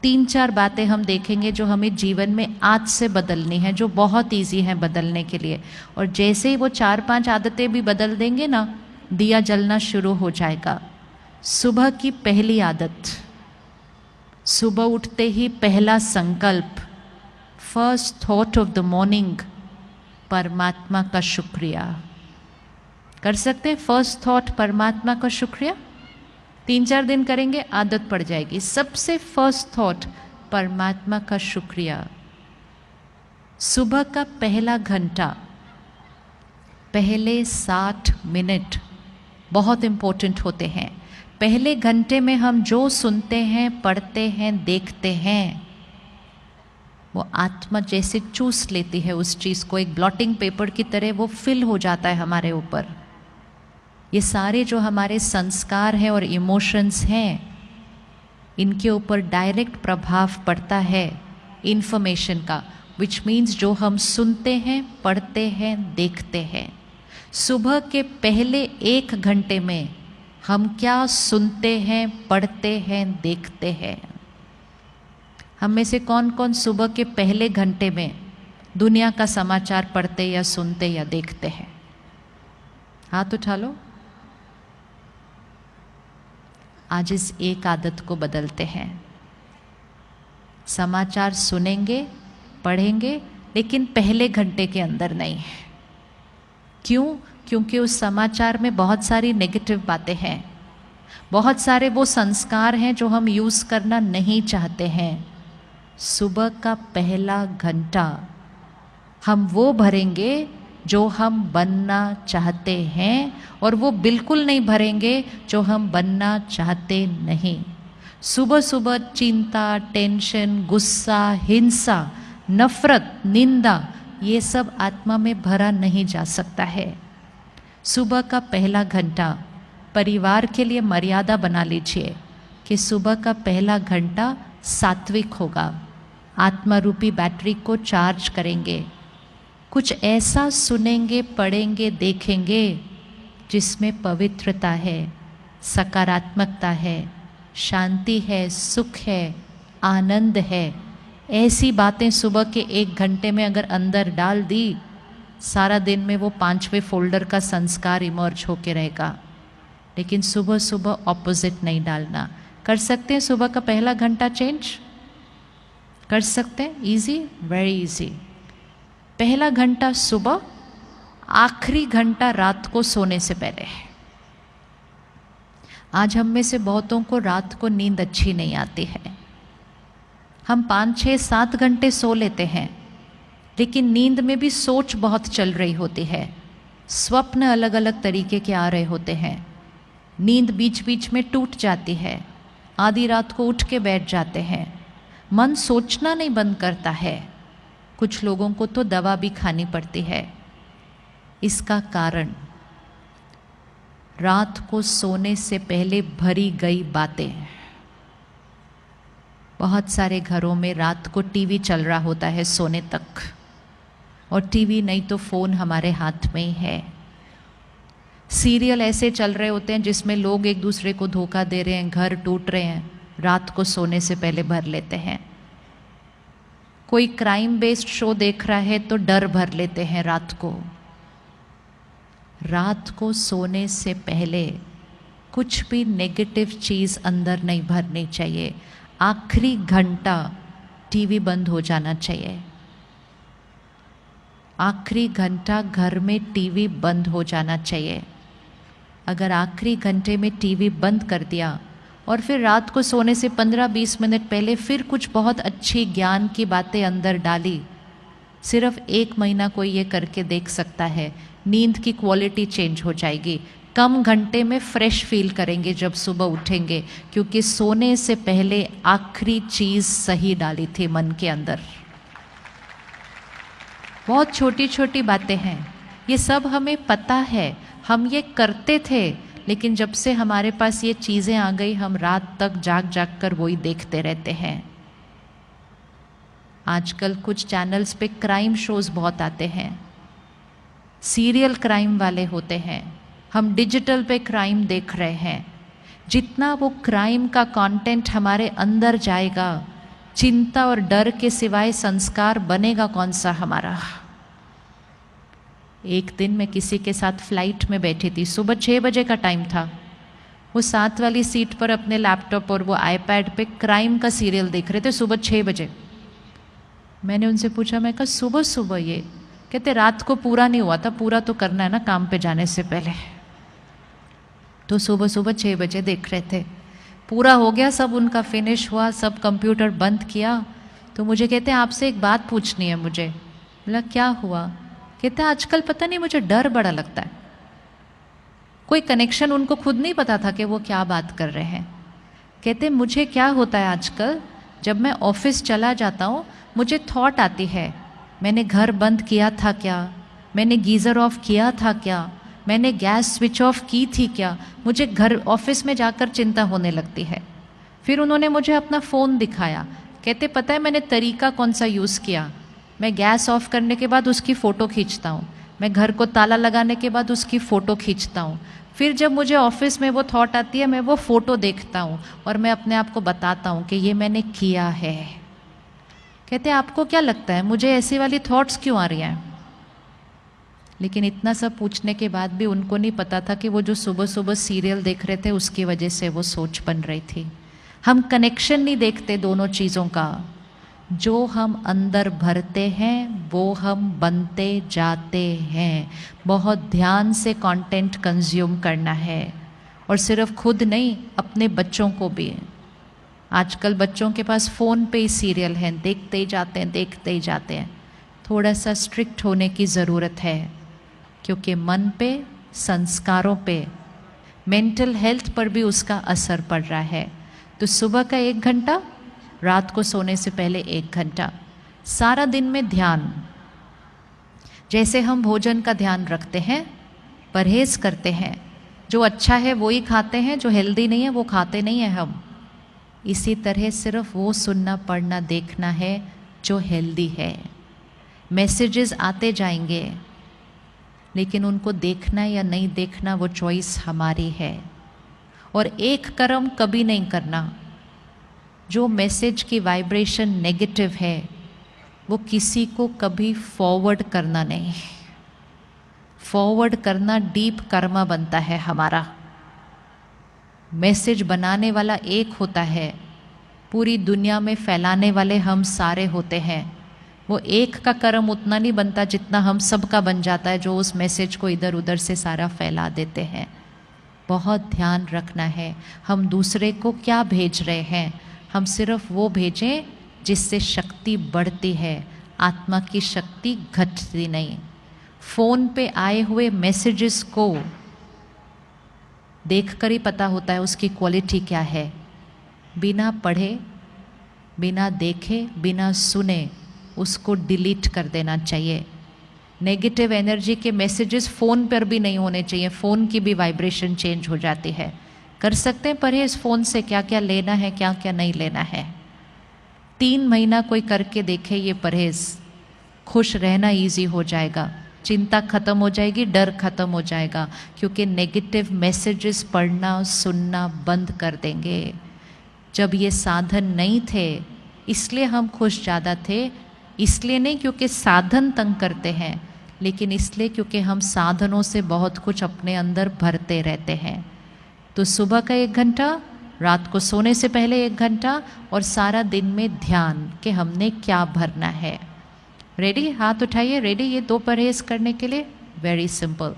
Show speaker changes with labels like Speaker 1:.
Speaker 1: 3-4 बातें हम देखेंगे जो हमें जीवन में आज से बदलनी है, जो बहुत इजी है बदलने के लिए। और जैसे ही वो 4-5 आदतें भी बदल देंगे ना, दिया जलना शुरू हो जाएगा। सुबह की पहली आदत, सुबह उठते ही पहला संकल्प, first thought of the morning, परमात्मा का शुक्रिया। कर सकते हैं फर्स्ट थॉट परमात्मा का शुक्रिया? 3-4 दिन करेंगे, आदत पड़ जाएगी। सबसे फर्स्ट थॉट परमात्मा का शुक्रिया। सुबह का पहला घंटा, पहले 60 मिनट बहुत इम्पोर्टेंट होते हैं। पहले घंटे में हम जो सुनते हैं, पढ़ते हैं, देखते हैं, वो आत्मा जैसे चूस लेती है उस चीज़ को, एक ब्लॉटिंग पेपर की तरह वो फिल हो जाता है हमारे ऊपर। ये सारे जो हमारे संस्कार हैं और इमोशंस हैं, इनके ऊपर डायरेक्ट प्रभाव पड़ता है इन्फॉर्मेशन का, विच मीन्स जो हम सुनते हैं, पढ़ते हैं, देखते हैं। सुबह के पहले 1 घंटे में हम क्या सुनते हैं, पढ़ते हैं, देखते हैं? हम में से कौन कौन सुबह के पहले घंटे में दुनिया का समाचार पढ़ते या सुनते या देखते हैं? हाथ उठा लो। आज इस एक आदत को बदलते हैं। समाचार सुनेंगे, पढ़ेंगे, लेकिन पहले घंटे के अंदर नहीं। क्यों? क्योंकि उस समाचार में बहुत सारी नेगेटिव बातें हैं, बहुत सारे वो संस्कार हैं जो हम यूज़ करना नहीं चाहते हैं। सुबह का पहला घंटा हम वो भरेंगे जो हम बनना चाहते हैं, और वो बिल्कुल नहीं भरेंगे जो हम बनना चाहते नहीं। सुबह सुबह चिंता, टेंशन, गुस्सा, हिंसा, नफरत, निंदा, ये सब आत्मा में भरा नहीं जा सकता है। सुबह का पहला घंटा परिवार के लिए मर्यादा बना लीजिए कि सुबह का पहला घंटा सात्विक होगा। आत्मा रूपी बैटरी को चार्ज करेंगे। कुछ ऐसा सुनेंगे, पढ़ेंगे, देखेंगे जिसमें पवित्रता है, सकारात्मकता है, शांति है, सुख है, आनंद है। ऐसी बातें सुबह के 1 घंटे में अगर अंदर डाल दी, सारा दिन में वो 5वें फोल्डर का संस्कार इमर्ज होके रहेगा। लेकिन सुबह सुबह ऑपोजिट नहीं डालना। कर सकते हैं सुबह का पहला घंटा चेंज? कर सकते हैं? Easy, very easy. पहला घंटा सुबह, आखिरी घंटा रात को सोने से पहले है। आज हम में से बहुतों को रात को नींद अच्छी नहीं आती है। हम 5, 6, 7 घंटे सो लेते हैं, लेकिन नींद में भी सोच बहुत चल रही होती है, स्वप्न अलग अलग तरीके के आ रहे होते हैं, नींद बीच बीच में टूट जाती है, आधी रात को उठ के बैठ जाते हैं, मन सोचना नहीं बंद करता है। कुछ लोगों को तो दवा भी खानी पड़ती है। इसका कारण रात को सोने से पहले भरी गई बातें। बहुत सारे घरों में रात को टीवी चल रहा होता है सोने तक, और टीवी नहीं तो फ़ोन हमारे हाथ में ही है। सीरियल ऐसे चल रहे होते हैं जिसमें लोग एक दूसरे को धोखा दे रहे हैं, घर टूट रहे हैं, रात को सोने से पहले भर लेते हैं। कोई क्राइम बेस्ड शो देख रहा है तो डर भर लेते हैं रात को। रात को सोने से पहले कुछ भी नेगेटिव चीज़ अंदर नहीं भरनी चाहिए। आखिरी घंटा टीवी बंद हो जाना चाहिए। आखिरी घंटा घर में टीवी बंद हो जाना चाहिए। अगर आखिरी घंटे में टीवी बंद कर दिया और फिर रात को सोने से 15-20 मिनट पहले फिर कुछ बहुत अच्छी ज्ञान की बातें अंदर डाली, सिर्फ 1 महीना कोई ये करके देख सकता है, नींद की क्वालिटी चेंज हो जाएगी। कम घंटे में फ्रेश फील करेंगे जब सुबह उठेंगे, क्योंकि सोने से पहले आखिरी चीज़ सही डाली थी मन के अंदर। बहुत छोटी छोटी बातें हैं, ये सब हमें पता है, हम ये करते थे, लेकिन जब से हमारे पास ये चीज़ें आ गई, हम रात तक जाग जाग कर वही देखते रहते हैं। आजकल कुछ चैनल्स पे क्राइम शोज बहुत आते हैं, सीरियल क्राइम वाले होते हैं। हम डिजिटल पे क्राइम देख रहे हैं। जितना वो क्राइम का कंटेंट हमारे अंदर जाएगा, चिंता और डर के सिवाय संस्कार बनेगा कौन सा हमारा। एक दिन मैं किसी के साथ फ्लाइट में बैठी थी, सुबह 6 बजे का टाइम था। वो साथ वाली सीट पर अपने लैपटॉप और वो आईपैड पे क्राइम का सीरियल देख रहे थे सुबह 6 बजे। मैंने उनसे पूछा, मैं कहा सुबह सुबह ये? कहते रात को पूरा नहीं हुआ था, पूरा तो करना है ना काम पे जाने से पहले। तो सुबह सुबह 6 बजे देख रहे थे, पूरा हो गया, सब उनका फिनिश हुआ, सब कंप्यूटर बंद किया। तो मुझे कहते हैं आपसे एक बात पूछनी है मुझे। बोला क्या हुआ? कहते आजकल पता नहीं मुझे डर बड़ा लगता है। कोई कनेक्शन उनको खुद नहीं पता था कि वो क्या बात कर रहे हैं। कहते मुझे क्या होता है आजकल, जब मैं ऑफिस चला जाता हूँ मुझे थॉट आती है, मैंने घर बंद किया था क्या, मैंने गीज़र ऑफ किया था क्या, मैंने गैस स्विच ऑफ की थी क्या। मुझे घर ऑफिस में जाकर चिंता होने लगती है। फिर उन्होंने मुझे अपना फ़ोन दिखाया। कहते पता है मैंने तरीका कौन सा यूज़ किया, मैं गैस ऑफ करने के बाद उसकी फ़ोटो खींचता हूँ, मैं घर को ताला लगाने के बाद उसकी फ़ोटो खींचता हूँ, फिर जब मुझे ऑफिस में वो थॉट आती है मैं वो फ़ोटो देखता हूँ और मैं अपने आप को बताता हूँ कि ये मैंने किया है। कहते आपको क्या लगता है मुझे ऐसी वाली थॉट्स क्यों आ रही हैं? लेकिन इतना सब पूछने के बाद भी उनको नहीं पता था कि वो जो सुबह सुबह सीरियल देख रहे थे उसकी वजह से वो सोच बन रही थी। हम कनेक्शन नहीं देखते दोनों चीज़ों का। जो हम अंदर भरते हैं वो हम बनते जाते हैं। बहुत ध्यान से कंटेंट कंज्यूम करना है, और सिर्फ खुद नहीं, अपने बच्चों को भी। आजकल बच्चों के पास फ़ोन पे ही सीरियल हैं, देखते ही जाते हैं, देखते ही जाते हैं। थोड़ा सा स्ट्रिक्ट होने की ज़रूरत है, क्योंकि मन पे, संस्कारों पे, मेंटल हेल्थ पर भी उसका असर पड़ रहा है। तो सुबह का 1 घंटा, रात को सोने से पहले 1 घंटा, सारा दिन में ध्यान। जैसे हम भोजन का ध्यान रखते हैं, परहेज़ करते हैं, जो अच्छा है वो ही खाते हैं, जो हेल्दी नहीं है वो खाते नहीं हैं हम। इसी तरह सिर्फ वो सुनना, पढ़ना, देखना है जो हेल्दी है। मैसेजेस आते जाएंगे, लेकिन उनको देखना या नहीं देखना वो चॉइस हमारी है। और एक कर्म कभी नहीं करना। जो मैसेज की वाइब्रेशन नेगेटिव है वो किसी को कभी फॉरवर्ड करना नहीं। फॉरवर्ड करना डीप कर्मा बनता है हमारा। मैसेज बनाने वाला एक होता है, पूरी दुनिया में फैलाने वाले हम सारे होते हैं। वो एक का कर्म उतना नहीं बनता जितना हम सबका बन जाता है, जो उस मैसेज को इधर उधर से सारा फैला देते हैं। बहुत ध्यान रखना है हम दूसरे को क्या भेज रहे हैं। हम सिर्फ वो भेजें जिससे शक्ति बढ़ती है, आत्मा की शक्ति घटती नहीं। फ़ोन पे आए हुए मैसेजेस को देखकर ही पता होता है उसकी क्वालिटी क्या है। बिना पढ़े, बिना देखे, बिना सुने उसको डिलीट कर देना चाहिए। नेगेटिव एनर्जी के मैसेजेस फ़ोन पर भी नहीं होने चाहिए, फ़ोन की भी वाइब्रेशन चेंज हो जाती है। कर सकते हैं परहेज़ फ़ोन से, क्या क्या लेना है, क्या क्या नहीं लेना है। 3 महीना कोई करके देखे ये परहेज़, खुश रहना इजी हो जाएगा, चिंता खत्म हो जाएगी, डर खत्म हो जाएगा, क्योंकि नेगेटिव मैसेजेस पढ़ना, सुनना बंद कर देंगे। जब ये साधन नहीं थे इसलिए हम खुश ज़्यादा थे, इसलिए नहीं क्योंकि साधन तंग करते हैं, लेकिन इसलिए क्योंकि हम साधनों से बहुत कुछ अपने अंदर भरते रहते हैं। तो सुबह का 1 घंटा, रात को सोने से पहले 1 घंटा, और सारा दिन में ध्यान कि हमने क्या भरना है। रेडी? हाथ उठाइए। रेडी? ये 2 परहेज़ करने के लिए वेरी सिंपल।